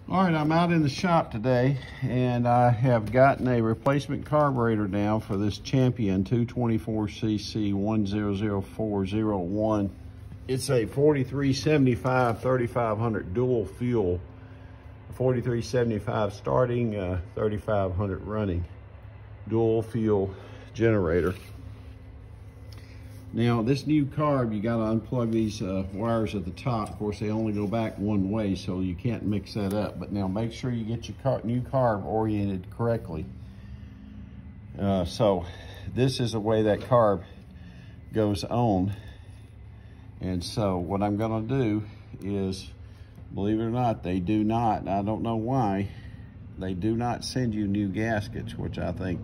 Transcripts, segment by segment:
All right, I'm out in the shop today, and I have gotten a replacement carburetor down for this Champion 224cc 100401. It's a 4375 3500 dual fuel, 4375 starting, 3500 running dual fuel generator. Now, this new carb, you got to unplug these wires at the top. Of course, they only go back one way, so you can't mix that up. But now, make sure you get your new carb oriented correctly. So, this is the way that carb goes on. And so, what I'm going to do is, believe it or not, they do not, I don't know why, they do not send you new gaskets, which I think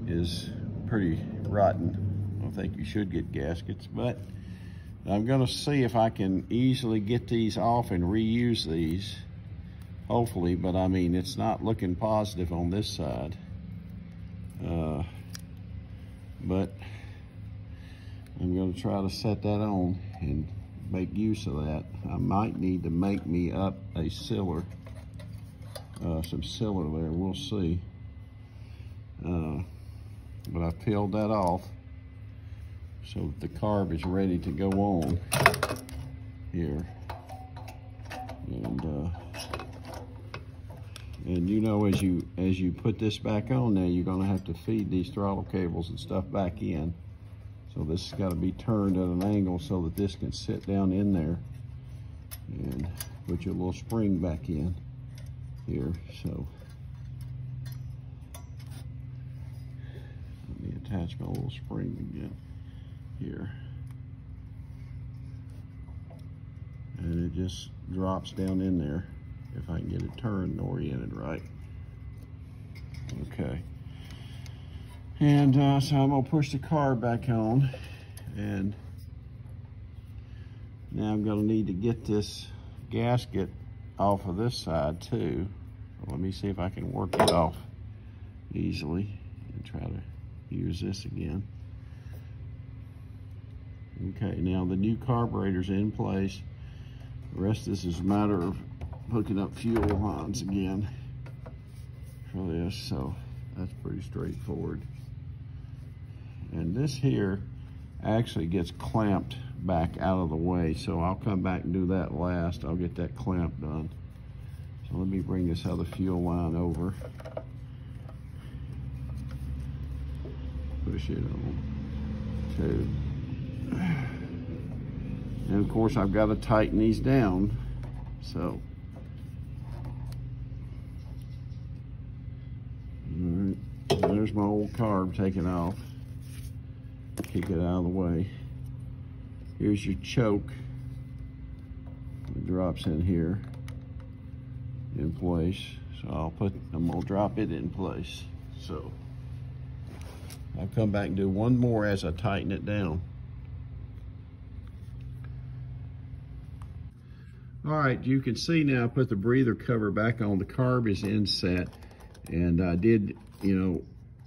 is pretty rotten. I think you should get gaskets, but I'm going to see if I can easily get these off and reuse these, hopefully. But I mean, it's not looking positive on this side, but I'm going to try to set that on and make use of that. I might need to make me up a sealer, some sealer there, we'll see. But I peeled that off so that the carb is ready to go on here. And you know, as you put this back on there, you're gonna have to feed these throttle cables and stuff back in. So this has got to be turned at an angle so that this can sit down in there, and put your little spring back in here. So let me attach my little spring again here, and it just drops down in there if I can get it turned and oriented right. Okay, and so I'm gonna push the carb back on, and now I'm gonna need to get this gasket off of this side too. Let me see if I can work it off easily and try to use this again. Okay, now the new carburetor's in place. The rest of this is a matter of hooking up fuel lines again for this, so that's pretty straightforward. And this here actually gets clamped back out of the way, so I'll come back and do that last. I'll get that clamp done. So let me bring this other fuel line over. Push it on to. And of course, I've got to tighten these down. So, all right, there's my old carb taken off. Kick it out of the way. Here's your choke. It drops in here in place. So I'm gonna drop it in place. So I'll come back and do one more as I tighten it down. All right, you can see now I put the breather cover back on. The carb is inset, and I did, you know,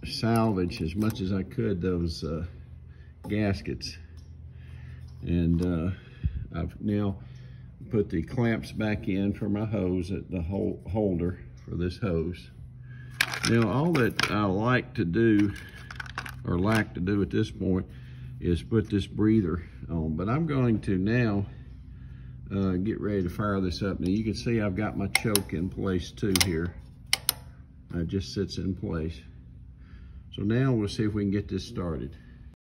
salvage as much as I could those gaskets. And I've now put the clamps back in for my hose at the holder for this hose. Now, all that I like to do, or lack to do at this point, is put this breather on. But I'm going to now get ready to fire this up. Now you can see I've got my choke in place too here. It just sits in place. So now we'll see if we can get this started.